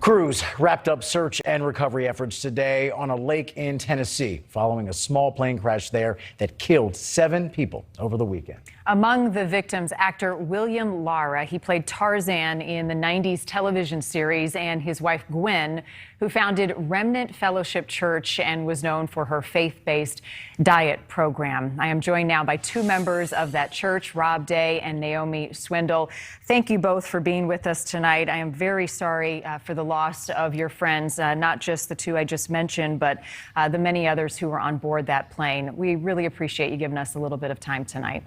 Crews wrapped up search and recovery efforts today on a lake in Tennessee following a small plane crash there that killed 7 people over the weekend. Among the victims, actor William Lara. He played Tarzan in the 90s television series, and his wife Gwen, who founded Remnant Fellowship Church and was known for her faith-based diet program. I am joined now by 2 members of that church, Rob Day and Naomi Swindle. Thank you both for being with us tonight. I am very sorry for the loss of your friends, not just the 2 I just mentioned, but the many others who were on board that plane. We really appreciate you giving us a little bit of time tonight.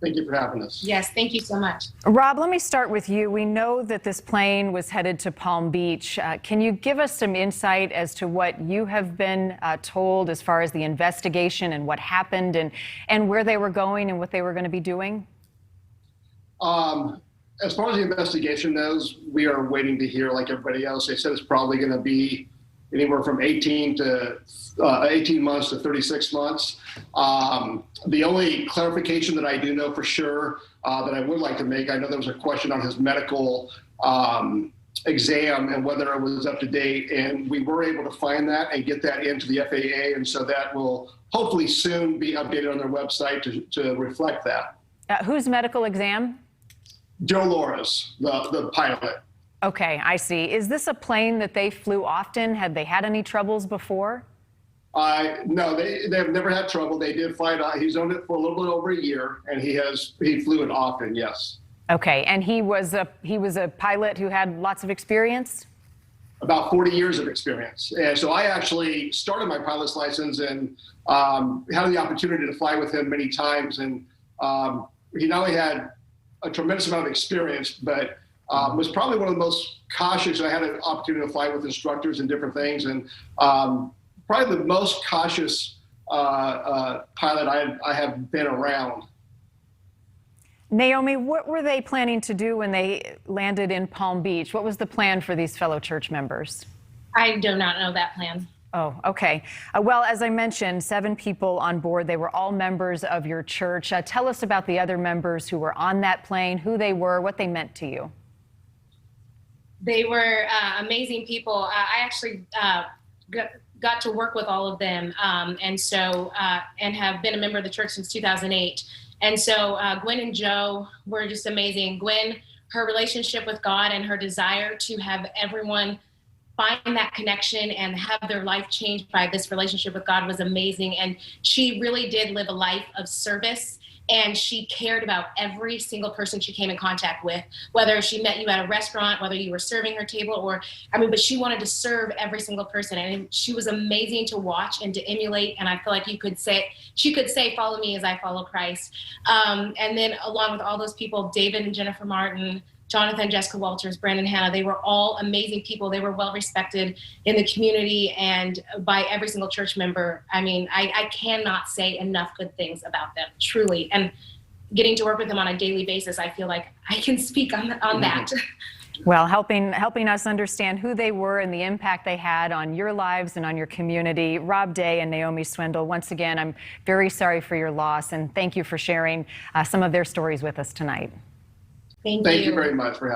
Thank you for having us. Yes, thank you so much. Rob, let me start with you. We know that this plane was headed to Palm Beach. Can you give us some insight as to what you have been told as far as the investigation and what happened and where they were going and what they were going to be doing? As far as the investigation goes, we are waiting to hear like everybody else. They said it's probably going to be anywhere from 18 months to 36 months. The only clarification that I do know for sure that I would like to make, I know there was a question on his medical exam and whether it was up to date, and we were able to find that and get that into the FAA, and so that will hopefully soon be updated on their website to reflect that. Whose medical exam? Joe Laura's, the pilot. Okay, I see. Is this a plane that they flew often? Had they had any troubles before? No, they've never had trouble. They did fly it. He's owned it for a little bit over a year, and he flew it often. Yes. Okay, and he was a pilot who had lots of experience. About 40 years of experience, and so I actually started my pilot's license and had the opportunity to fly with him many times. And he not only had a tremendous amount of experience, but was probably one of the most cautious. I had an opportunity to fly with instructors and different things, and probably the most cautious pilot I have been around. Naomi, what were they planning to do when they landed in Palm Beach? What was the plan for these fellow church members? I do not know that plan. Oh, okay. Well, as I mentioned, 7 people on board. They were all members of your church. Tell us about the other members who were on that plane, who they were, what they meant to you. They were amazing people. I actually got to work with all of them, and have been a member of the church since 2008. And so Gwen and Joe were just amazing. Gwen, her relationship with God and her desire to have everyone find that connection and have their life changed by this relationship with God was amazing. And she really did live a life of service, and she cared about every single person she came in contact with, whether she met you at a restaurant, whether you were serving her table, but she wanted to serve every single person. And she was amazing to watch and to emulate. And I feel like she could say, follow me as I follow Christ. And then along with all those people, David and Jennifer Martin, Jonathan, Jessica Walters, Brandon, Hannah, they were all amazing people. They were well respected in the community and by every single church member. I mean, I cannot say enough good things about them, truly. And getting to work with them on a daily basis, I feel like I can speak on that. Well, helping us understand who they were and the impact they had on your lives and on your community. Rob Day and Naomi Swindle, once again, I'm very sorry for your loss, and thank you for sharing some of their stories with us tonight. Thank you very much for having me.